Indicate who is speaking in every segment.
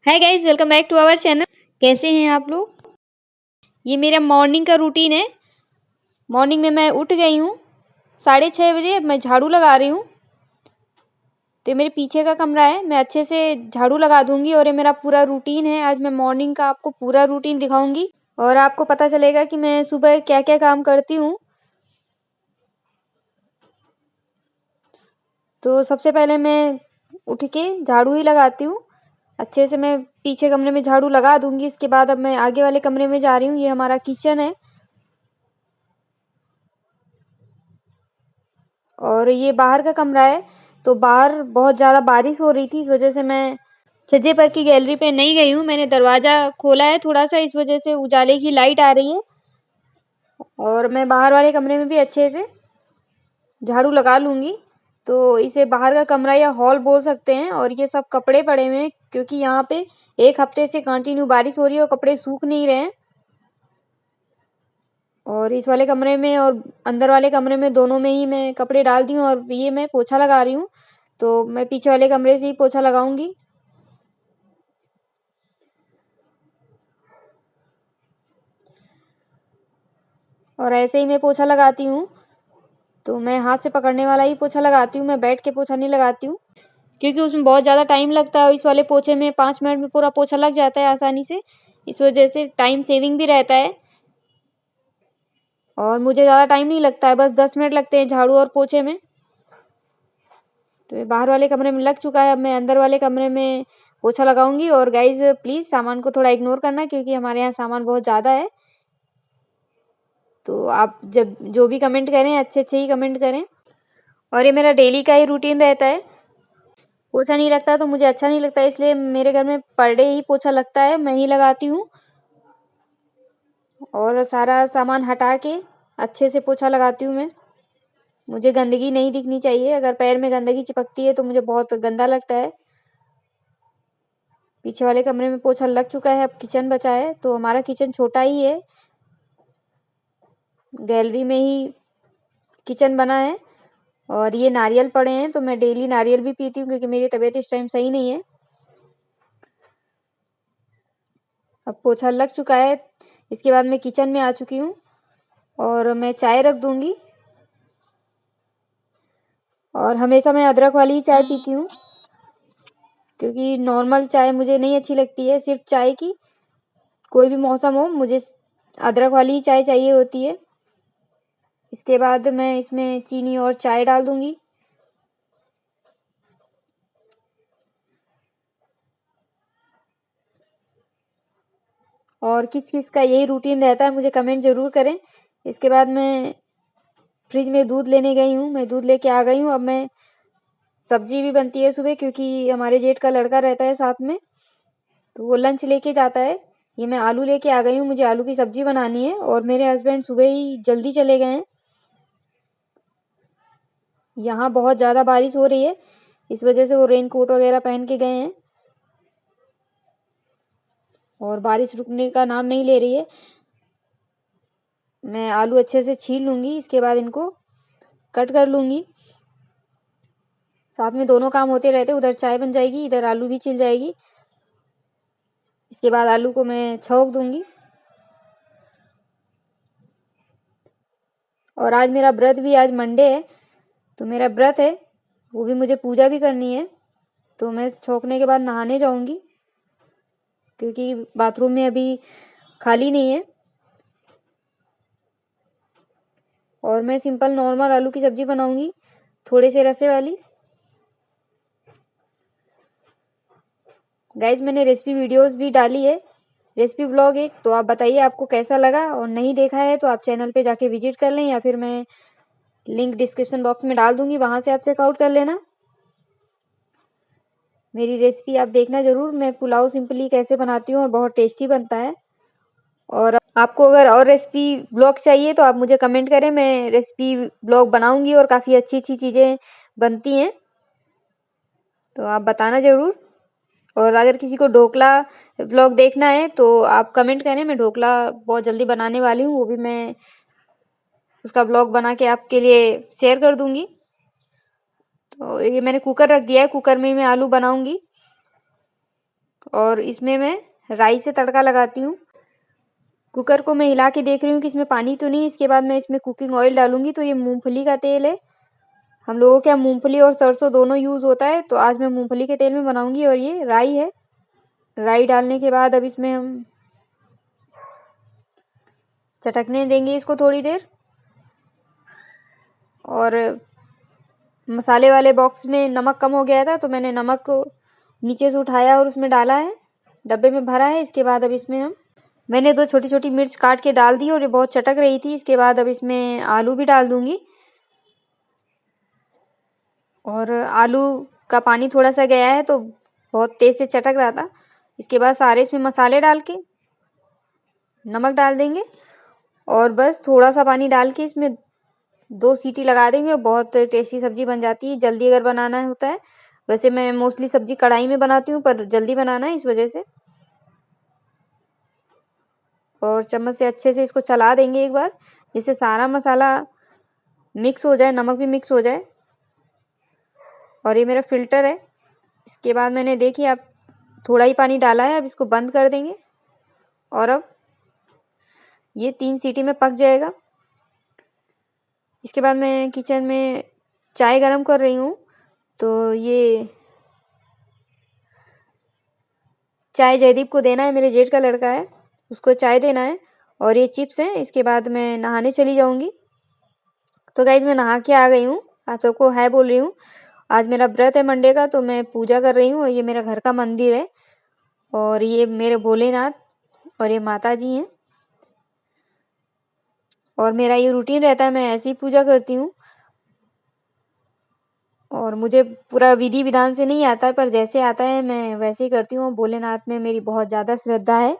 Speaker 1: Hi guys, welcome back to our channel. कैसे हैं आप लोग? ये मेरा मॉर्निंग का रूटीन है। मॉर्निंग में मैं उठ गई हूँ 6:30 बजे। मैं झाड़ू लगा रही हूँ। तो ये मेरे पीछे का कमरा है, मैं अच्छे से झाड़ू लगा दूंगी और ये मेरा पूरा रूटीन है। आज मैं मॉर्निंग का आपको पूरा रूटीन दिखाऊंगी और आपको पता चलेगा कि मैं सुबह क्या क्या काम करती हूँ। तो सबसे पहले मैं उठ के झाड़ू ही लगाती हूँ। अच्छे से मैं पीछे कमरे में झाड़ू लगा दूंगी। इसके बाद अब मैं आगे वाले कमरे में जा रही हूँ। ये हमारा किचन है और ये बाहर का कमरा है। तो बाहर बहुत ज़्यादा बारिश हो रही थी, इस वजह से मैं छज्जे पर की गैलरी पे नहीं गई हूँ। मैंने दरवाज़ा खोला है थोड़ा सा, इस वजह से उजाले की लाइट आ रही है। और मैं बाहर वाले कमरे में भी अच्छे से झाड़ू लगा लूँगी। तो इसे बाहर का कमरा या हॉल बोल सकते हैं। और ये सब कपड़े पड़े हुए हैं क्योंकि यहाँ पे 1 हफ्ते से कंटिन्यू बारिश हो रही है और कपड़े सूख नहीं रहे हैं। और इस वाले कमरे में और अंदर वाले कमरे में दोनों में ही मैं कपड़े डाल दी हूँ और ये मैं पोछा लगा रही हूँ। तो मैं पीछे वाले कमरे से ही पोछा लगाऊंगी। और ऐसे ही मैं पोछा लगाती हूँ। तो मैं हाथ से पकड़ने वाला ही पोछा लगाती हूँ, मैं बैठ के पोछा नहीं लगाती हूँ क्योंकि उसमें बहुत ज़्यादा टाइम लगता है और इस वाले पोछे में 5 मिनट में पूरा पोछा लग जाता है आसानी से। इस वजह से टाइम सेविंग भी रहता है और मुझे ज़्यादा टाइम नहीं लगता है, बस 10 मिनट लगते हैं झाड़ू और पोछे में। तो ये बाहर वाले कमरे में लग चुका है। अब मैं अंदर वाले कमरे में पोछा लगाऊंगी। और गाइज प्लीज़ सामान को थोड़ा इग्नोर करना क्योंकि हमारे यहाँ सामान बहुत ज़्यादा है। तो आप जब जो भी कमेंट करें अच्छे अच्छे ही कमेंट करें। और ये मेरा डेली का ही रूटीन रहता है। पोछा नहीं लगता तो मुझे अच्छा नहीं लगता, इसलिए मेरे घर में पर डे ही पोछा लगता है, मैं ही लगाती हूँ। और सारा सामान हटा के अच्छे से पोछा लगाती हूँ मैं। मुझे गंदगी नहीं दिखनी चाहिए। अगर पैर में गंदगी चिपकती है तो मुझे बहुत गंदा लगता है। पीछे वाले कमरे में पोछा लग चुका है, अब किचन बचा है। तो हमारा किचन छोटा ही है, गैलरी में ही किचन बना है। और ये नारियल पड़े हैं तो मैं डेली नारियल भी पीती हूँ क्योंकि मेरी तबीयत इस टाइम सही नहीं है। अब पोछा लग चुका है, इसके बाद मैं किचन में आ चुकी हूँ और मैं चाय रख दूंगी। और हमेशा मैं अदरक वाली ही चाय पीती हूँ क्योंकि नॉर्मल चाय मुझे नहीं अच्छी लगती है। सिर्फ चाय की कोई भी मौसम हो, मुझे अदरक वाली ही चाय चाहिए होती है। इसके बाद मैं इसमें चीनी और चाय डाल दूंगी। और किस किस का यही रूटीन रहता है मुझे कमेंट ज़रूर करें। इसके बाद मैं फ्रिज में दूध लेने गई हूँ, मैं दूध लेके आ गई हूँ। अब मैं सब्जी भी बनती है सुबह क्योंकि हमारे जेठ का लड़का रहता है साथ में, तो वो लंच लेके जाता है। ये मैं आलू लेके आ गई हूँ, मुझे आलू की सब्जी बनानी है। और मेरे हस्बैंड सुबह ही जल्दी चले गए हैं। यहाँ बहुत ज़्यादा बारिश हो रही है, इस वजह से वो रेन कोट वगैरह पहन के गए हैं और बारिश रुकने का नाम नहीं ले रही है। मैं आलू अच्छे से छील लूँगी, इसके बाद इनको कट कर लूँगी। साथ में दोनों काम होते रहते, उधर चाय बन जाएगी, इधर आलू भी छिल जाएगी। इसके बाद आलू को मैं छौंक दूँगी। और आज मेरा व्रत भी, आज मंडे है तो मेरा व्रत है, वो भी मुझे पूजा भी करनी है। तो मैं छौंकने के बाद नहाने जाऊँगी क्योंकि बाथरूम में अभी खाली नहीं है। और मैं सिंपल नॉर्मल आलू की सब्जी बनाऊँगी, थोड़े से रसे वाली। गाइज मैंने रेसिपी वीडियोस भी डाली है, रेसिपी ब्लॉग एक, तो आप बताइए आपको कैसा लगा। और नहीं देखा है तो आप चैनल पे जाके विजिट कर लें या फिर मैं लिंक डिस्क्रिप्शन बॉक्स में डाल दूँगी, वहाँ से आप चेकआउट कर लेना। मेरी रेसिपी आप देखना ज़रूर। मैं पुलाव सिंपली कैसे बनाती हूँ और बहुत टेस्टी बनता है। और आपको अगर और रेसिपी ब्लॉग चाहिए तो आप मुझे कमेंट करें, मैं रेसिपी ब्लॉग बनाऊँगी और काफ़ी अच्छी अच्छी चीज़ें बनती हैं तो आप बताना ज़रूर। और अगर किसी को ढोकला ब्लॉग देखना है तो आप कमेंट करें, मैं ढोकला बहुत जल्दी बनाने वाली हूँ, वो भी मैं उसका ब्लॉग बना के आपके लिए शेयर कर दूँगी। तो ये मैंने कुकर रख दिया है, कुकर में मैं आलू बनाऊँगी। और इसमें मैं राई से तड़का लगाती हूँ। कुकर को मैं हिला के देख रही हूँ कि इसमें पानी तो नहीं। इसके बाद मैं इसमें कुकिंग ऑयल डालूंगी। तो ये मूंगफली का तेल है। हम लोगों के यहाँ मूंगफली और सरसों दोनों यूज़ होता है, तो आज मैं मूंगफली के तेल में बनाऊंगी। और ये राई है। राई डालने के बाद अब इसमें हम चटकने देंगे इसको थोड़ी देर। और मसाले वाले बॉक्स में नमक कम हो गया था, तो मैंने नमक को नीचे से उठाया और उसमें डाला है, डब्बे में भरा है। इसके बाद अब इसमें मैंने 2 छोटी छोटी मिर्च काट के डाल दी और ये बहुत चटक रही थी। इसके बाद अब इसमें आलू भी डाल दूंगी। और आलू का पानी थोड़ा सा गया है तो बहुत तेज से चटक रहा था। इसके बाद सारे इसमें मसाले डाल के नमक डाल देंगे और बस थोड़ा सा पानी डाल के इसमें 2 सीटी लगा देंगे और बहुत टेस्टी सब्जी बन जाती है। जल्दी अगर बनाना होता है, वैसे मैं मोस्टली सब्जी कढ़ाई में बनाती हूँ, पर जल्दी बनाना है इस वजह से। और चम्मच से अच्छे से इसको चला देंगे एक बार, जिससे सारा मसाला मिक्स हो जाए, नमक भी मिक्स हो जाए। और ये मेरा फिल्टर है। इसके बाद मैंने देखिए आप थोड़ा ही पानी डाला है। अब इसको बंद कर देंगे और अब ये 3 सीटी में पक जाएगा। इसके बाद मैं किचन में चाय गरम कर रही हूँ। तो ये चाय जयदीप को देना है, मेरे जेठ का लड़का है, उसको चाय देना है। और ये चिप्स हैं। इसके बाद मैं नहाने चली जाऊँगी। तो गाइज मैं नहा के आ गई हूँ। आप सबको हाय बोल रही हूँ। आज मेरा व्रत है मंडे का, तो मैं पूजा कर रही हूँ। और ये मेरा घर का मंदिर है और ये मेरे भोलेनाथ और ये माता जी हैं। और मेरा ये रूटीन रहता है, मैं ऐसे ही पूजा करती हूँ। और मुझे पूरा विधि विधान से नहीं आता है, पर जैसे आता है मैं वैसे ही करती हूँ। भोलेनाथ में मेरी बहुत ज़्यादा श्रद्धा है।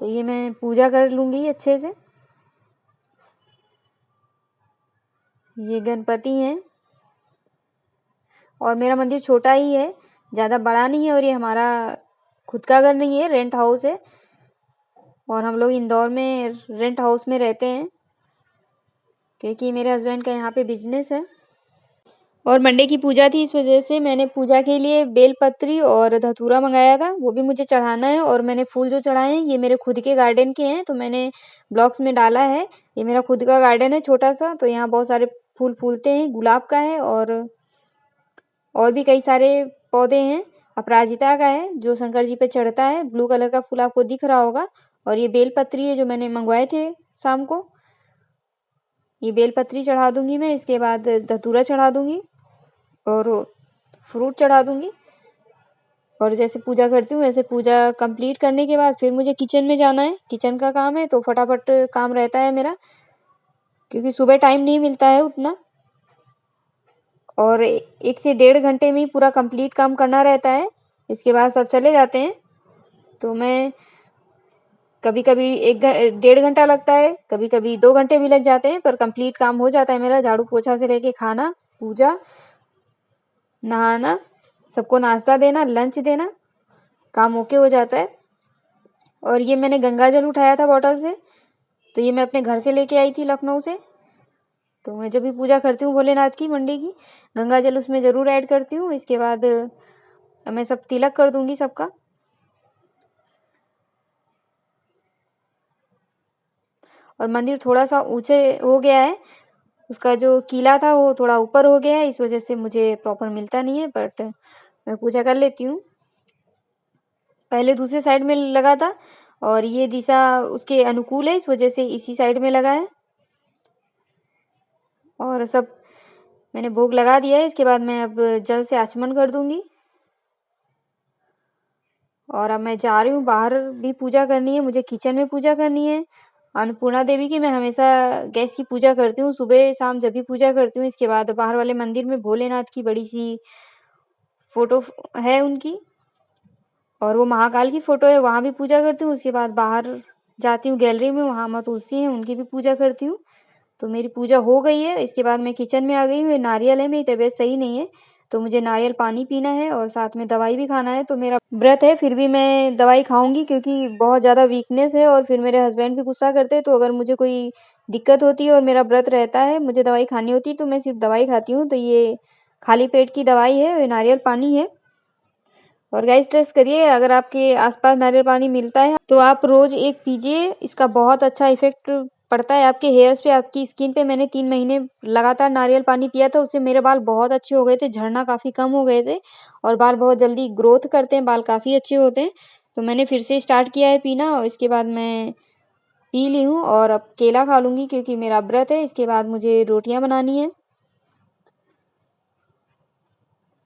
Speaker 1: तो ये मैं पूजा कर लूँगी अच्छे से। ये गणपति हैं और मेरा मंदिर छोटा ही है, ज़्यादा बड़ा नहीं है। और ये हमारा खुद का घर नहीं है, रेंट हाउस है। और हम लोग इंदौर में रेंट हाउस में रहते हैं, क्योंकि मेरे हस्बैंड का यहाँ पे बिजनेस है। और मंडे की पूजा थी, इस वजह से मैंने पूजा के लिए बेलपत्री और धतूरा मंगाया था, वो भी मुझे चढ़ाना है। और मैंने फूल जो चढ़ाए हैं ये मेरे खुद के गार्डन के हैं, तो मैंने ब्लॉक्स में डाला है। ये मेरा खुद का गार्डन है छोटा सा, तो यहाँ बहुत सारे फूल फूलते हैं। गुलाब का है और भी कई सारे पौधे हैं। अपराजिता का है जो शंकर जी पे चढ़ता है, ब्लू कलर का फूल आपको दिख रहा होगा। और ये बेलपत्री है जो मैंने मंगवाए थे शाम को। ये बेलपत्री चढ़ा दूंगी मैं। इसके बाद धतूरा चढ़ा दूंगी और फ्रूट चढ़ा दूंगी। और जैसे पूजा करती हूँ वैसे पूजा कंप्लीट करने के बाद फिर मुझे किचन में जाना है। किचन का काम है तो फटाफट काम रहता है मेरा, क्योंकि सुबह टाइम नहीं मिलता है उतना। और 1 से 1.5 घंटे में ही पूरा कंप्लीट काम करना रहता है। इसके बाद सब चले जाते हैं। तो मैं कभी कभी 1.5 घंटा लगता है, कभी कभी 2 घंटे भी लग जाते हैं, पर कंप्लीट काम हो जाता है मेरा। झाड़ू पोछा से लेके खाना, पूजा, नहाना, सबको नाश्ता देना, लंच देना, काम ओके हो जाता है। और ये मैंने गंगा जल उठाया था बॉटल से, तो ये मैं अपने घर से लेके आई थी लखनऊ से। तो मैं जब भी पूजा करती हूँ भोलेनाथ की मंडे की, गंगा जल उसमें ज़रूर ऐड करती हूँ। इसके बाद मैं सब तिलक कर दूंगी सबका। और मंदिर थोड़ा सा ऊंचे हो गया है, उसका जो किला था वो थोड़ा ऊपर हो गया है, इस वजह से मुझे प्रॉपर मिलता नहीं है, बट मैं पूजा कर लेती हूँ। पहले दूसरे साइड में लगा था और ये दिशा उसके अनुकूल है, इस वजह से इसी साइड में लगा है। और सब मैंने भोग लगा दिया है। इसके बाद मैं अब जल से आचमन कर दूंगी। और अब मैं जा रही हूँ, बाहर भी पूजा करनी है मुझे, किचन में पूजा करनी है। अन्नपूर्णा देवी की मैं हमेशा गैस की पूजा करती हूँ, सुबह शाम जब भी पूजा करती हूँ। इसके बाद बाहर वाले मंदिर में भोलेनाथ की बड़ी सी फोटो है उनकी, और वो महाकाल की फोटो है, वहाँ भी पूजा करती हूँ। उसके बाद बाहर जाती हूँ गैलरी में, वहाँ माँ तुलसी हैं, उनकी भी पूजा करती हूँ। तो मेरी पूजा हो गई है। इसके बाद मैं किचन में आ गई हूँ। ये नारियल है, मेरी तबीयत सही नहीं है तो मुझे नारियल पानी पीना है और साथ में दवाई भी खाना है। तो मेरा व्रत है, फिर भी मैं दवाई खाऊंगी क्योंकि बहुत ज़्यादा वीकनेस है। और फिर मेरे हस्बैंड भी गुस्सा करते हैं, तो अगर मुझे कोई दिक्कत होती है और मेरा व्रत रहता है, मुझे दवाई खानी होती है तो मैं सिर्फ दवाई खाती हूँ। तो ये खाली पेट की दवाई है, ये नारियल पानी है। और गाइस ट्रस्ट करिए, अगर आपके आसपास नारियल पानी मिलता है तो आप रोज एक पीजिए, इसका बहुत अच्छा इफेक्ट पड़ता है आपके हेयर्स पे, आपकी स्किन पे। मैंने 3 महीने लगातार नारियल पानी पिया था, उससे मेरे बाल बहुत अच्छे हो गए थे, झड़ना काफी कम हो गए थे और बाल बहुत जल्दी ग्रोथ करते हैं, बाल काफी अच्छे होते हैं। तो मैंने फिर से स्टार्ट किया है पीना और इसके बाद मैं पी ली हूँ और अब केला खा लूंगी क्योंकि मेरा व्रत है। इसके बाद मुझे रोटियां बनानी है,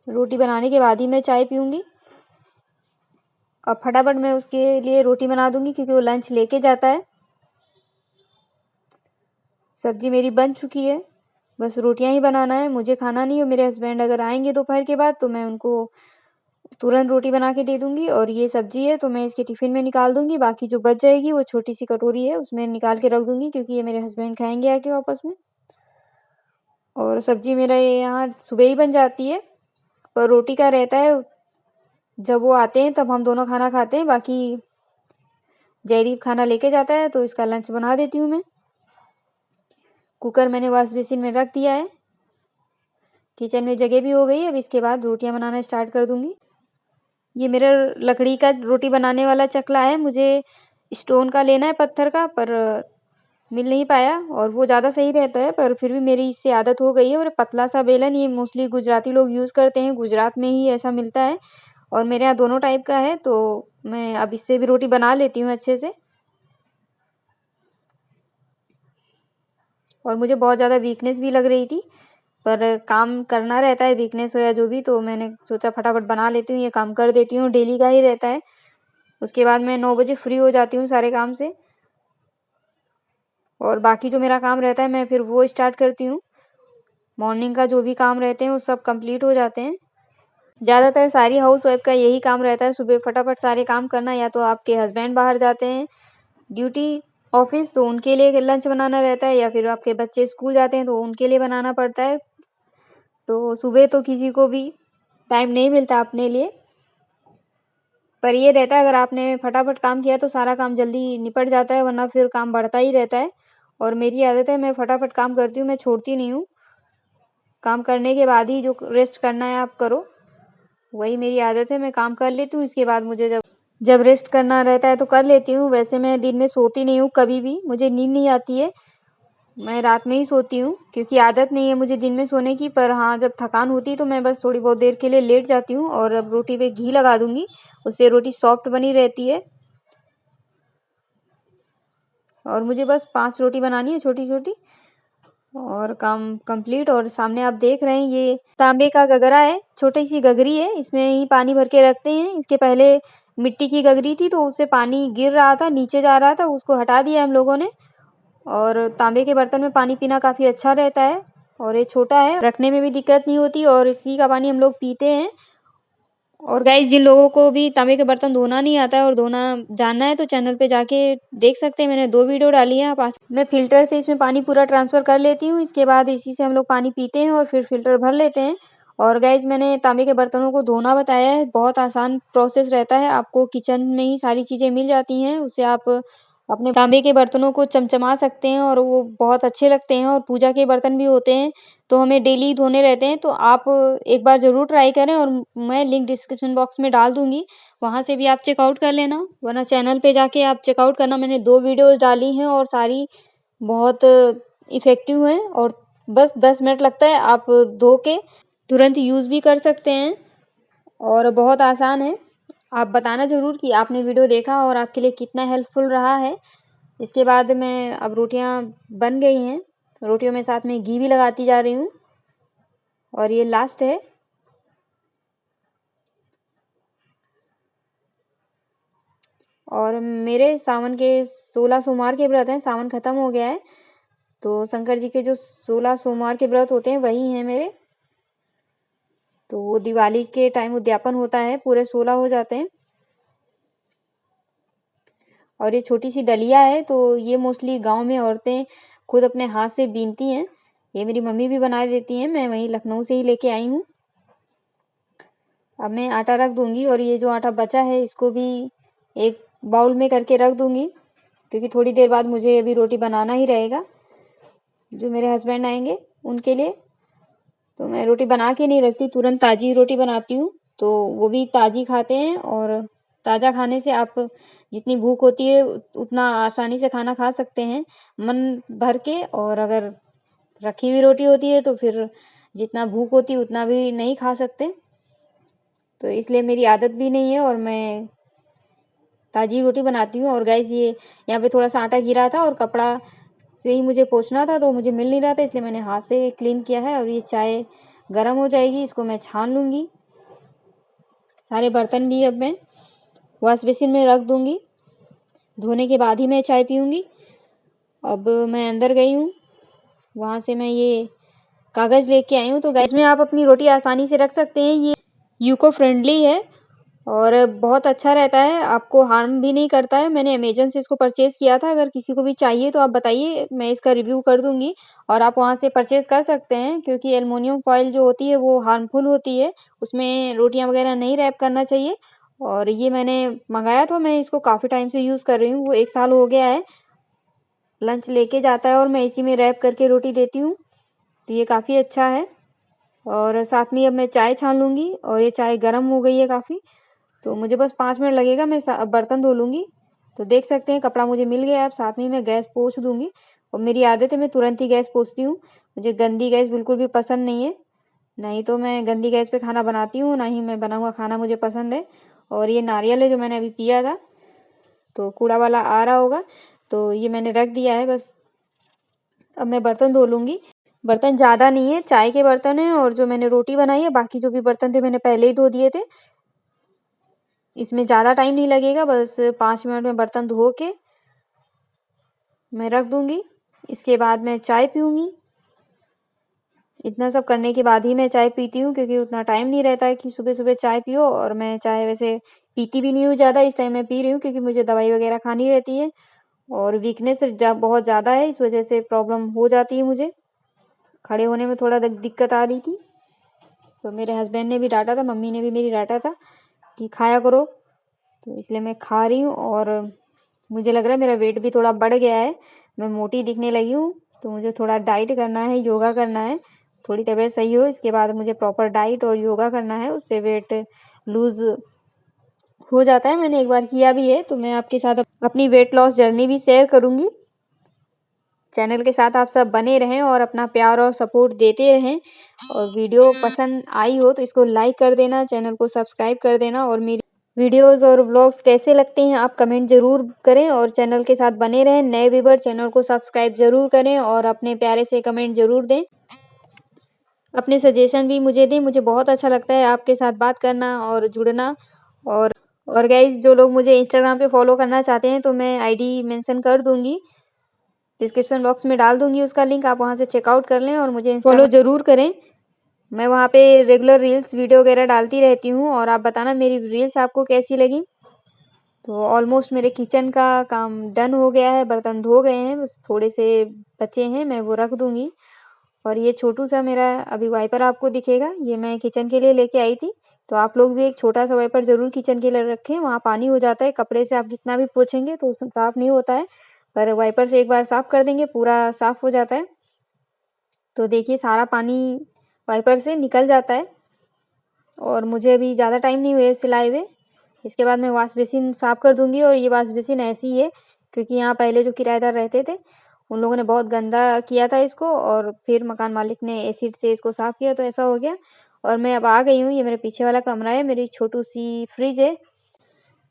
Speaker 1: रोटी बनाने के बाद ही मैं चाय पीऊंगी। अब फटाफट मैं उसके लिए रोटी बना दूंगी क्योंकि वो लंच लेके जाता है। सब्जी मेरी बन चुकी है, बस रोटियां ही बनाना है, मुझे खाना नहीं है। मेरे हस्बैंड अगर आएंगे दोपहर के बाद तो मैं उनको तुरंत रोटी बना के दे दूंगी। और ये सब्जी है तो मैं इसके टिफिन में निकाल दूंगी, बाकी जो बच जाएगी वो छोटी सी कटोरी है उसमें निकाल के रख दूंगी क्योंकि ये मेरे हस्बैंड खाएंगे आके वापस में। और सब्जी मेरा यहाँ सुबह ही बन जाती है, पर रोटी का रहता है जब वो आते हैं तब हम दोनों खाना खाते हैं। बाकी जयदीप खाना लेके जाता है तो इसका लंच बना देती हूँ मैं। कुकर मैंने वॉश बेसिन में रख दिया है, किचन में जगह भी हो गई। अब इसके बाद रोटियां बनाना स्टार्ट कर दूंगी। ये मेरा लकड़ी का रोटी बनाने वाला चकला है, मुझे स्टोन का लेना है, पत्थर का, पर मिल नहीं पाया और वो ज़्यादा सही रहता है, पर फिर भी मेरी इससे आदत हो गई है। और पतला सा बेलन ये मोस्टली गुजराती लोग यूज़ करते हैं, गुजरात में ही ऐसा मिलता है और मेरे यहाँ दोनों टाइप का है। तो मैं अब इससे भी रोटी बना लेती हूँ अच्छे से। और मुझे बहुत ज़्यादा वीकनेस भी लग रही थी, पर काम करना रहता है, वीकनेस हो या जो भी, तो मैंने सोचा फटाफट बना लेती हूँ, ये काम कर देती हूँ, डेली का ही रहता है। उसके बाद मैं 9 बजे फ्री हो जाती हूँ सारे काम से और बाकी जो मेरा काम रहता है मैं फिर वो स्टार्ट करती हूँ। मॉर्निंग का जो भी काम रहते हैं वो सब कंप्लीट हो जाते हैं। ज़्यादातर सारी हाउस वाइफ का यही काम रहता है, सुबह फटाफट सारे काम करना। या तो आपके हस्बैंड बाहर जाते हैं ड्यूटी ऑफिस तो उनके लिए लंच बनाना रहता है, या फिर आपके बच्चे स्कूल जाते हैं तो उनके लिए बनाना पड़ता है। तो सुबह तो किसी को भी टाइम नहीं मिलता अपने लिए, पर ये रहता है अगर आपने फटाफट काम किया तो सारा काम जल्दी निपट जाता है, वरना फिर काम बढ़ता ही रहता है। और मेरी आदत है मैं फटाफट काम करती हूँ, मैं छोड़ती नहीं हूँ। काम करने के बाद ही जो रेस्ट करना है आप करो, वही मेरी आदत है। मैं काम कर लेती हूँ, इसके बाद मुझे जब जब रेस्ट करना रहता है तो कर लेती हूँ। वैसे मैं दिन में सोती नहीं हूँ कभी भी, मुझे नींद नहीं आती है, मैं रात में ही सोती हूँ क्योंकि आदत नहीं है मुझे दिन में सोने की। पर हाँ, जब थकान होती है तो मैं बस थोड़ी बहुत देर के लिए लेट जाती हूँ। और अब रोटी पे घी लगा दूंगी, उससे रोटी सॉफ्ट बनी रहती है। और मुझे बस 5 रोटी बनानी है छोटी छोटी और काम कंप्लीट। और सामने आप देख रहे हैं ये तांबे का गगरा है, छोटी सी गगरी है, इसमें ही पानी भर के रखते हैं। इसके पहले मिट्टी की गगरी थी तो उससे पानी गिर रहा था, नीचे जा रहा था, उसको हटा दिया हम लोगों ने। और तांबे के बर्तन में पानी पीना काफ़ी अच्छा रहता है और ये छोटा है, रखने में भी दिक्कत नहीं होती और इसी का पानी हम लोग पीते हैं। और गाइस जिन लोगों को भी तांबे के बर्तन धोना नहीं आता है और धोना जानना है तो चैनल पे जाके देख सकते हैं, मैंने 2 वीडियो डाली है, आप मैं फिल्टर से इसमें पानी पूरा ट्रांसफर कर लेती हूँ। इसके बाद इसी से हम लोग पानी पीते हैं और फिर फिल्टर भर लेते हैं। और गाइस मैंने तांबे के बर्तनों को धोना बताया है, बहुत आसान प्रोसेस रहता है, आपको किचन में ही सारी चीज़ें मिल जाती हैं, उससे आप अपने तांबे के बर्तनों को चमचमा सकते हैं और वो बहुत अच्छे लगते हैं। और पूजा के बर्तन भी होते हैं तो हमें डेली धोने रहते हैं, तो आप एक बार ज़रूर ट्राई करें और मैं लिंक डिस्क्रिप्शन बॉक्स में डाल दूँगी, वहाँ से भी आप चेकआउट कर लेना, वरना चैनल पे जाके आप चेकआउट करना। मैंने 2 वीडियोज़ डाली हैं और सारी बहुत इफ़ेक्टिव हैं और बस 10 मिनट लगता है, आप धो के तुरंत यूज़ भी कर सकते हैं और बहुत आसान है। आप बताना ज़रूर कि आपने वीडियो देखा और आपके लिए कितना हेल्पफुल रहा है। इसके बाद मैं अब रोटियां बन गई हैं, रोटियों में साथ में घी भी लगाती जा रही हूँ और ये लास्ट है। और मेरे सावन के 16 सोमवार के व्रत हैं, सावन खत्म हो गया है तो शंकर जी के जो 16 सोमवार के व्रत होते हैं वही हैं मेरे। तो वो दिवाली के टाइम उद्यापन होता है, पूरे 16 हो जाते हैं। और ये छोटी सी डलिया है तो ये मोस्टली गांव में औरतें खुद अपने हाथ से बीनती हैं, ये मेरी मम्मी भी बना देती हैं, मैं वहीं लखनऊ से ही लेके आई हूँ। अब मैं आटा रख दूंगी और ये जो आटा बचा है इसको भी एक बाउल में करके रख दूंगी क्योंकि थोड़ी देर बाद मुझे अभी रोटी बनाना ही रहेगा। जो मेरे हस्बैंड आएंगे उनके लिए। तो मैं रोटी बना के नहीं रखती, तुरंत ताज़ी रोटी बनाती हूँ, तो वो भी ताज़ी खाते हैं। और ताज़ा खाने से आप जितनी भूख होती है उतना आसानी से खाना खा सकते हैं मन भर के। और अगर रखी हुई रोटी होती है तो फिर जितना भूख होती है उतना भी नहीं खा सकते। तो इसलिए मेरी आदत भी नहीं है और मैं ताज़ी रोटी बनाती हूँ। और गाइस ये यहाँ पे थोड़ा सा आटा गिरा था और कपड़ा से ही मुझे पोंछना था, तो मुझे मिल नहीं रहा था, इसलिए मैंने हाथ से क्लीन किया है। और ये चाय गर्म हो जाएगी, इसको मैं छान लूँगी। सारे बर्तन भी अब मैं वॉश बेसिन में रख दूँगी, धोने के बाद ही मैं चाय पीऊँगी। अब मैं अंदर गई हूँ, वहाँ से मैं ये कागज़ लेके आई हूँ। तो गाइस इसमें आप अपनी रोटी आसानी से रख सकते हैं। ये यूको फ्रेंडली है और बहुत अच्छा रहता है, आपको हार्म भी नहीं करता है। मैंने अमेज़न से इसको परचेज़ किया था। अगर किसी को भी चाहिए तो आप बताइए, मैं इसका रिव्यू कर दूँगी और आप वहाँ से परचेज़ कर सकते हैं। क्योंकि एल्युमिनियम फॉइल जो होती है वो हार्मफुल होती है, उसमें रोटियाँ वगैरह नहीं रैप करना चाहिए। और ये मैंने मंगाया था, मैं इसको काफ़ी टाइम से यूज़ कर रही हूँ, वो 1 साल हो गया है। लंच लेके जाता है और मैं इसी में रैप करके रोटी देती हूँ, तो ये काफ़ी अच्छा है। और साथ में अब मैं चाय छान लूँगी और ये चाय गर्म हो गई है काफ़ी, तो मुझे बस 5 मिनट लगेगा, मैं बर्तन धो लूँगी। तो देख सकते हैं कपड़ा मुझे मिल गया है। अब साथ में मैं गैस पोंछ दूँगी और मेरी आदत है मैं तुरंत ही गैस पोंछती हूँ। मुझे गंदी गैस बिल्कुल भी पसंद नहीं है, नहीं तो मैं गंदी गैस पे खाना बनाती हूँ, ना ही मैं बना हुआ खाना मुझे पसंद है। और ये नारियल है जो मैंने अभी पिया था, तो कूड़ा वाला आ रहा होगा, तो ये मैंने रख दिया है बस। अब मैं बर्तन धो लूँगी। बर्तन ज़्यादा नहीं है, चाय के बर्तन हैं और जो मैंने रोटी बनाई है, बाकी जो भी बर्तन थे मैंने पहले ही धो दिए थे। इसमें ज़्यादा टाइम नहीं लगेगा, बस 5 मिनट में बर्तन धो के मैं रख दूँगी। इसके बाद मैं चाय पीऊँगी। इतना सब करने के बाद ही मैं चाय पीती हूँ, क्योंकि उतना टाइम नहीं रहता है कि सुबह-सुबह चाय पियो। और मैं चाय वैसे पीती भी नहीं हूँ ज़्यादा, इस टाइम मैं पी रही हूँ क्योंकि मुझे दवाई वगैरह खानी रहती है और वीकनेस बहुत ज़्यादा है, इस वजह से प्रॉब्लम हो जाती है मुझे। खड़े होने में थोड़ा दिक्कत आ रही थी, तो मेरे हस्बैंड ने भी डाँटा था, मम्मी ने भी मेरी डाँटा था कि खाया करो, तो इसलिए मैं खा रही हूँ। और मुझे लग रहा है मेरा वेट भी थोड़ा बढ़ गया है, मैं मोटी दिखने लगी हूँ, तो मुझे थोड़ा डाइट करना है, योगा करना है। थोड़ी तबीयत सही हो इसके बाद मुझे प्रॉपर डाइट और योगा करना है, उससे वेट लूज़ हो जाता है। मैंने एक बार किया भी है, तो मैं आपके साथ अपनी वेट लॉस जर्नी भी शेयर करूँगी। चैनल के साथ आप सब बने रहें और अपना प्यार और सपोर्ट देते रहें। और वीडियो पसंद आई हो तो इसको लाइक कर देना, चैनल को सब्सक्राइब कर देना। और मेरी वीडियोस और व्लॉग्स कैसे लगते हैं आप कमेंट ज़रूर करें और चैनल के साथ बने रहें। नए व्यूअर चैनल को सब्सक्राइब ज़रूर करें और अपने प्यारे से कमेंट ज़रूर दें। अपने सजेशन भी मुझे दें, मुझे बहुत अच्छा लगता है आपके साथ बात करना और जुड़ना। और गाइस जो लोग मुझे इंस्टाग्राम पे फॉलो करना चाहते हैं तो मैं आईडी मेंशन कर दूँगी, डिस्क्रिप्शन बॉक्स में डाल दूँगी उसका लिंक, आप वहाँ से चेकआउट कर लें और मुझे फॉलो ज़रूर करें। मैं वहाँ पे रेगुलर रील्स वीडियो वगैरह डालती रहती हूँ और आप बताना मेरी रील्स आपको कैसी लगी। तो ऑलमोस्ट मेरे किचन का काम डन हो गया है, बर्तन धो गए हैं, बस थोड़े से बचे हैं, मैं वो रख दूँगी। और ये छोटू सा मेरा अभी वाइपर आपको दिखेगा, ये मैं किचन के लिए लेके आई थी। तो आप लोग भी एक छोटा सा वाइपर ज़रूर किचन के लिए रखें, वहाँ पानी हो जाता है, कपड़े से आप जितना भी पोंछेंगे तो साफ़ नहीं होता है, पर वाइपर से एक बार साफ़ कर देंगे पूरा साफ़ हो जाता है। तो देखिए सारा पानी वाइपर से निकल जाता है और मुझे अभी ज़्यादा टाइम नहीं हुए सिलाए हुए। इसके बाद मैं वॉश बेसिन साफ़ कर दूँगी। और ये वॉश बेसिन ऐसी ही है क्योंकि यहाँ पहले जो किराएदार रहते थे उन लोगों ने बहुत गंदा किया था इसको और फिर मकान मालिक ने एसिड से इसको साफ़ किया तो ऐसा हो गया। और मैं अब आ गई हूँ, ये मेरे पीछे वाला कमरा है, मेरी छोटू सी फ्रिज है।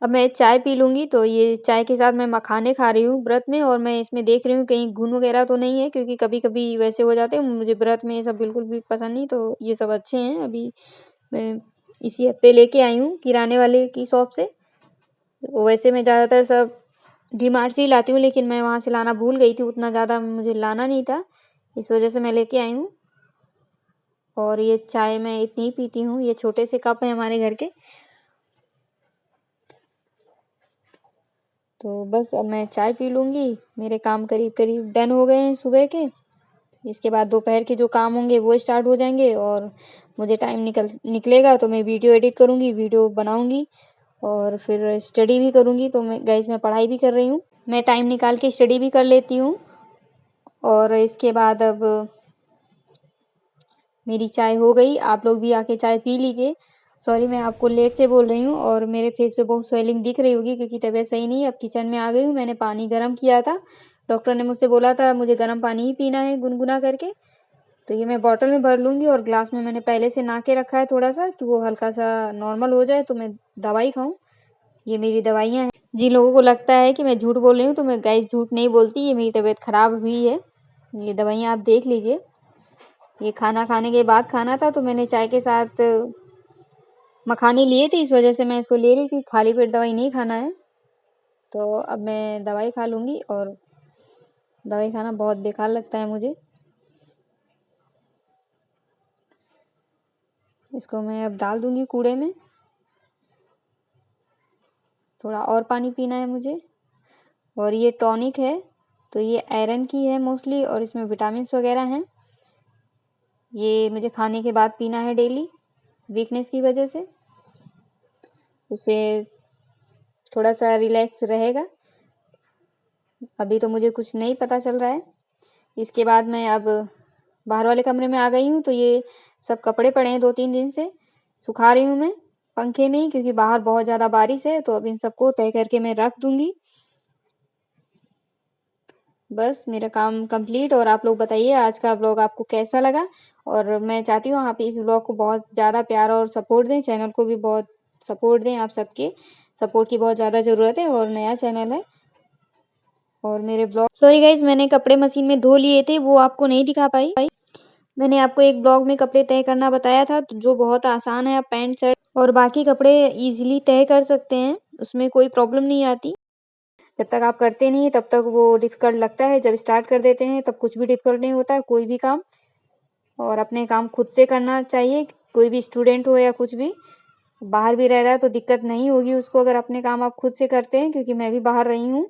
Speaker 1: अब मैं चाय पी लूँगी, तो ये चाय के साथ मैं मखाने खा रही हूँ व्रत में। और मैं इसमें देख रही हूँ कहीं घुन वगैरह तो नहीं है, क्योंकि कभी-कभी वैसे हो जाते हैं। मुझे व्रत में ये सब बिल्कुल भी पसंद नहीं, तो ये सब अच्छे हैं। अभी मैं इसी हफ्ते लेके आई हूँ किराने वाले की शॉप से। वैसे मैं ज़्यादातर सब डी-मार्ट से ही लाती हूँ, लेकिन मैं वहाँ से लाना भूल गई थी, उतना ज़्यादा मुझे लाना नहीं था, इस वजह से मैं लेके आई हूँ। और ये चाय मैं इतनी ही पीती हूँ, ये छोटे से कप हैं हमारे घर के। तो बस अब मैं चाय पी लूँगी, मेरे काम करीब-करीब डन हो गए हैं सुबह के। इसके बाद दोपहर के जो काम होंगे वो स्टार्ट हो जाएँगे और मुझे टाइम निकलेगा तो मैं वीडियो एडिट करूँगी, वीडियो बनाऊँगी और फिर स्टडी भी करूँगी। तो मैं गाइस मैं पढ़ाई भी कर रही हूँ, मैं टाइम निकाल के स्टडी भी कर लेती हूँ। और इसके बाद अब मेरी चाय हो गई। आप लोग भी आके चाय पी लीजिए। सॉरी मैं आपको लेट से बोल रही हूँ और मेरे फेस पे बहुत स्वेलिंग दिख रही होगी क्योंकि तबीयत सही नहीं है। अब किचन में आ गई हूँ। मैंने पानी गर्म किया था। डॉक्टर ने मुझसे बोला था मुझे गर्म पानी ही पीना है गुनगुना करके। तो ये मैं बॉटल में भर लूँगी और ग्लास में मैंने पहले से नहा के रखा है थोड़ा सा कि वो हल्का सा नॉर्मल हो जाए तो मैं दवाई खाऊँ। ये मेरी दवाइयाँ हैं। जिन लोगों को लगता है कि मैं झूठ बोल रही हूँ तो मैं गाइस झूठ नहीं बोलती। ये मेरी तबीयत खराब हुई है। ये दवाइयाँ आप देख लीजिए। ये खाना खाने के बाद खाना था तो मैंने चाय के साथ मखाने लिए थे, इस वजह से मैं इसको ले रही हूँ कि खाली पेट दवाई नहीं खाना है। तो अब मैं दवाई खा लूँगी और दवाई खाना बहुत बेकार लगता है मुझे। इसको मैं अब डाल दूँगी कूड़े में। थोड़ा और पानी पीना है मुझे। और ये टॉनिक है तो ये आयरन की है मोस्टली और इसमें विटामिन्स वगैरह हैं। ये मुझे खाने के बाद पीना है डेली वीकनेस की वजह से। उससे थोड़ा सा रिलैक्स रहेगा। अभी तो मुझे कुछ नहीं पता चल रहा है। इसके बाद मैं अब बाहर वाले कमरे में आ गई हूँ तो ये सब कपड़े पड़े हैं 2-3 दिन से सुखा रही हूँ मैं पंखे में ही क्योंकि बाहर बहुत ज़्यादा बारिश है। तो अब इन सबको तय करके मैं रख दूँगी। बस मेरा काम कंप्लीट। और आप लोग बताइए आज का ब्लॉग आपको कैसा लगा। और मैं चाहती हूँ आप इस ब्लॉग को बहुत ज़्यादा प्यार और सपोर्ट दें। चैनल को भी बहुत सपोर्ट दें। आप सबके सपोर्ट की बहुत ज़्यादा ज़रूरत है और नया चैनल है। और मेरे ब्लॉग सॉरी गाइज मैंने कपड़े मशीन में धो लिए थे वो आपको नहीं दिखा पाई। मैंने आपको एक ब्लॉग में कपड़े तय करना बताया था जो बहुत आसान है। आप पैंट शर्ट और बाकी कपड़े इजीली तय कर सकते हैं। उसमें कोई प्रॉब्लम नहीं आती। जब तक आप करते नहीं तब तक वो डिफ़िकल्ट लगता है। जब स्टार्ट कर देते हैं तब कुछ भी डिफ़िकल्ट नहीं होता है कोई भी काम। और अपने काम खुद से करना चाहिए। कोई भी स्टूडेंट हो या कुछ भी बाहर भी रह रहा है तो दिक्कत नहीं होगी उसको अगर अपने काम आप खुद से करते हैं क्योंकि मैं भी बाहर रही हूँ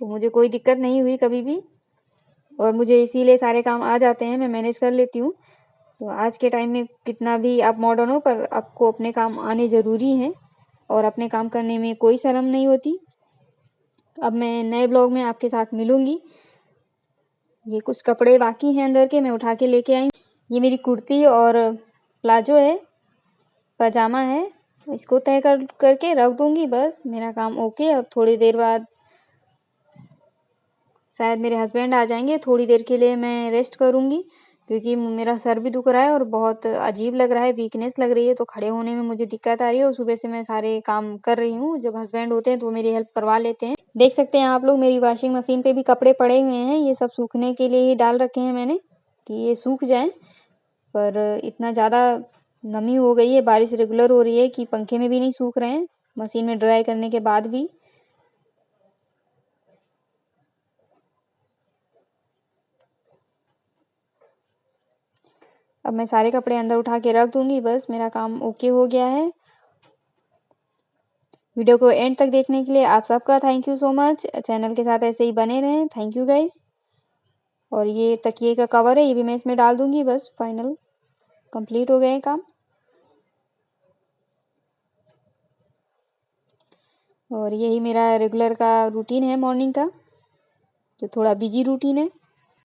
Speaker 1: तो मुझे कोई दिक्कत नहीं हुई कभी भी। और मुझे इसीलिए सारे काम आ जाते हैं। मैं मैनेज कर लेती हूँ। तो आज के टाइम में कितना भी आप मॉडर्न हो पर आपको अपने काम आने ज़रूरी हैं। और अपने काम करने में कोई शर्म नहीं होती। अब मैं नए ब्लॉग में आपके साथ मिलूँगी। ये कुछ कपड़े बाकी हैं अंदर के मैं उठा के लेके आई। ये मेरी कुर्ती और प्लाजो है पजामा है। इसको तय करके रख दूँगी। बस मेरा काम ओके। अब थोड़ी देर बाद शायद मेरे हस्बैंड आ जाएंगे। थोड़ी देर के लिए मैं रेस्ट करूँगी क्योंकि मेरा सर भी दुख रहा है और बहुत अजीब लग रहा है वीकनेस लग रही है। तो खड़े होने में मुझे दिक्कत आ रही है और सुबह से मैं सारे काम कर रही हूँ। जब हस्बैंड होते हैं तो वो मेरी हेल्प करवा लेते हैं। देख सकते हैं आप लोग मेरी वॉशिंग मशीन पे भी कपड़े पड़े हुए हैं। ये सब सूखने के लिए ही डाल रखे हैं मैंने कि ये सूख जाएं। पर इतना ज़्यादा नमी हो गई है बारिश रेगुलर हो रही है कि पंखे में भी नहीं सूख रहे हैं मशीन में ड्राई करने के बाद भी। अब मैं सारे कपड़े अंदर उठा के रख दूँगी। बस मेरा काम ओके हो गया है। वीडियो को एंड तक देखने के लिए आप सबका thank you so much. Channel के साथ ऐसे ही बने रहें। Thank you guys. और ये तकिए का कवर है ये भी मैं इसमें डाल दूँगी। बस फाइनल कंप्लीट हो गए काम। और यही मेरा रेगुलर का रूटीन है मॉर्निंग का जो थोड़ा बिजी रूटीन है।